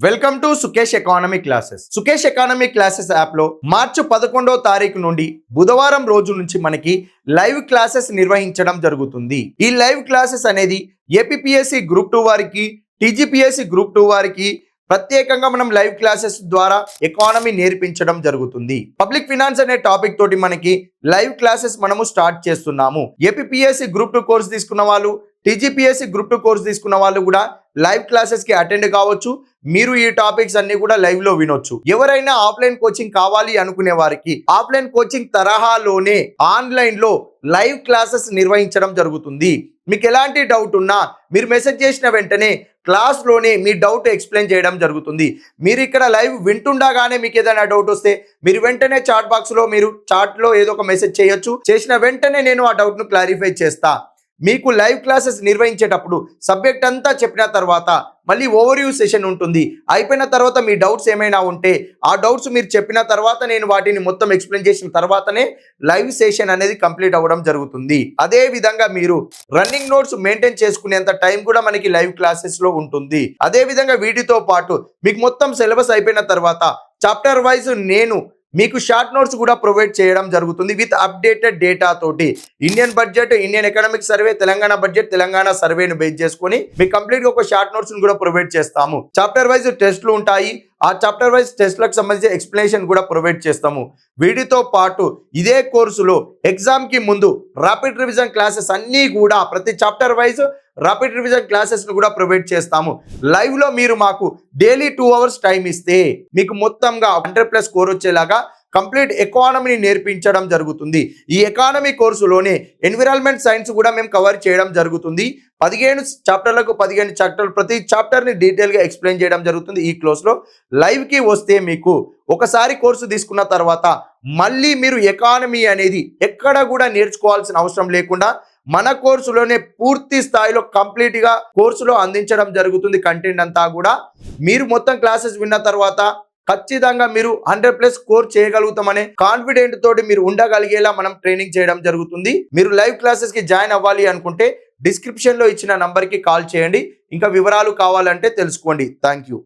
Welcome to Sukesh economy classes. Sukesh economy classes app లో మార్చి 11వ తారీఖు నుండి బుధవారం రోజు నుంచి మనకి లైవ్ క్లాసెస్ నిర్వహించడం జరుగుతుంది. ఈ లైవ్ క్లాసెస్ అనేది ఏపీపీఎస్సీ గ్రూప్ 2 వారికి, టీజీపీఎస్సీ గ్రూప్ 2 వారికి ప్రత్యేకంగా మనం లైవ్ క్లాసెస్ ద్వారా ఎకానమీ నేర్పించడం జరుగుతుంది. పబ్లిక్ ఫినాన్స్ అనే టాపిక్ తోటి మనకి లైవ్ క్లాసెస్ మనము స్టార్ట్ చేస్తున్నాము. ఏపీపీఎస్సీ గ్రూప్ 2 కోర్స్ తీసుకున్న వాళ్ళు, టీజీపీఎస్సీ గ్రూప్ 2 కోర్స్ తీసుకున్న వాళ్ళు కూడా లైవ్ క్లాసెస్ కి అటెండ్ కావచ్చు. మీరు ఈ టాపిక్స్ అన్ని కూడా లైవ్ లో వినొచ్చు. ఎవరైనా ఆఫ్లైన్ కోచింగ్ కావాలి అనుకునే వారికి ఆఫ్లైన్ కోచింగ్ తరహాలోనే ఆన్లైన్ లో లైవ్ క్లాసెస్ నిర్వహించడం జరుగుతుంది. మీకు ఎలాంటి డౌట్ ఉన్నా మీరు మెసేజ్ చేసిన వెంటనే క్లాస్ లోనే మీ డౌట్ ఎక్స్ప్లెయిన్ చేయడం జరుగుతుంది. మీరు ఇక్కడ లైవ్ వింటుండగానే మీకు ఏదైనా డౌట్ వస్తే మీరు వెంటనే చాట్ బాక్స్ లో మీరు చాట్ లో ఏదో ఒక మెసేజ్ చేయొచ్చు. చేసిన వెంటనే నేను ఆ డౌట్ ను క్లారిఫై చేస్తా. మీకు లైవ్ క్లాసెస్ నిర్వహించేటప్పుడు సబ్జెక్ట్ అంతా చెప్పిన తర్వాత మళ్ళీ ఓవర్వ్యూ సెషన్ ఉంటుంది. అయిపోయిన తర్వాత మీ డౌట్స్ ఏమైనా ఉంటే ఆ డౌట్స్ మీరు చెప్పిన తర్వాత నేను వాటిని మొత్తం ఎక్స్ప్లెయిన్ చేసిన తర్వాతనే లైవ్ సెషన్ అనేది కంప్లీట్ అవ్వడం జరుగుతుంది. అదే విధంగా మీరు రన్నింగ్ నోట్స్ మెయింటైన్ చేసుకునేంత టైం కూడా మనకి లైవ్ క్లాసెస్ లో ఉంటుంది. అదే విధంగా వీటితో పాటు మీకు మొత్తం సిలబస్ అయిపోయిన తర్వాత చాప్టర్ వైజ్ నేను మీకు షార్ట్ నోట్స్ కూడా ప్రొవైడ్ చేయడం జరుగుతుంది విత్ అప్డేటెడ్ డేటా తోటి. Indian budget, Indian economic survey, Telangana budget, Telangana సర్వేను బేస్ చేసుకొని మీకు కంప్లీట్ గా ఒక షార్ట్ నోట్స్ కూడా ప్రొవైడ్ చేస్తాము. చాప్టర్ వైజ్ టెస్ట్లు ఉంటాయి. ఆ చాప్టర్ వైజ్ టెస్ట్లకు సంబంధించి ఎక్స్ప్లెనేషన్ కూడా ప్రొవైడ్ చేస్తాము. వీటితో పాటు ఇదే కోర్సులో ఎగ్జామ్ కి ముందు రాపిడ్ రివిజన్ క్లాసెస్ అన్నీ కూడా ప్రతి chapter wise rapid revision classes ను కూడా ప్రొవైడ్ చేస్తాము. లైవ్ లో మీరు మాకు డైలీ 2 hours టైం ఇస్తే మీకు మొత్తంగా 100+ స్కోర్ వచ్చేలాగా కంప్లీట్ ఎకానమీని నేర్పించడం జరుగుతుంది. ఈ ఎకానమీ కోర్సులోనే ఎన్విరాన్మెంట్ సైన్స్ కూడా మేము కవర్ చేయడం జరుగుతుంది. 15 చాప్టర్లకు 15 చాప్టర్లు, ప్రతి చాప్టర్ ని డీటెయిల్ గా ఎక్స్ప్లెయిన్ చేయడం జరుగుతుంది. ఈ క్లాస్ లో లైవ్ కి వస్తే మీకు ఒకసారి కోర్సు తీసుకున్న తర్వాత మళ్ళీ మీరు ఎకానమీ అనేది ఎక్కడ కూడా నేర్చుకోవాల్సిన అవసరం లేకుండా మన కోర్సులోనే పూర్తి స్థాయిలో కంప్లీట్ గా కోర్సులో అందించడం జరుగుతుంది. కంటెంట్ అంతా కూడా మీరు మొత్తం క్లాసెస్ విన్న తర్వాత ఖచ్చితంగా మీరు 100+ స్కోర్ చేయగలుగుతామనే కాన్ఫిడెంట్ తోటి మీరు ఉండగలిగేలా మనం ట్రైనింగ్ చేయడం జరుగుతుంది. మీరు లైవ్ క్లాసెస్ కి జాయిన్ అవ్వాలి అనుకుంటే డిస్క్రిప్షన్ లో ఇచ్చిన నంబర్ కి కాల్ చేయండి. ఇంకా వివరాలు కావాలంటే తెలుసుకోండి. Thank you.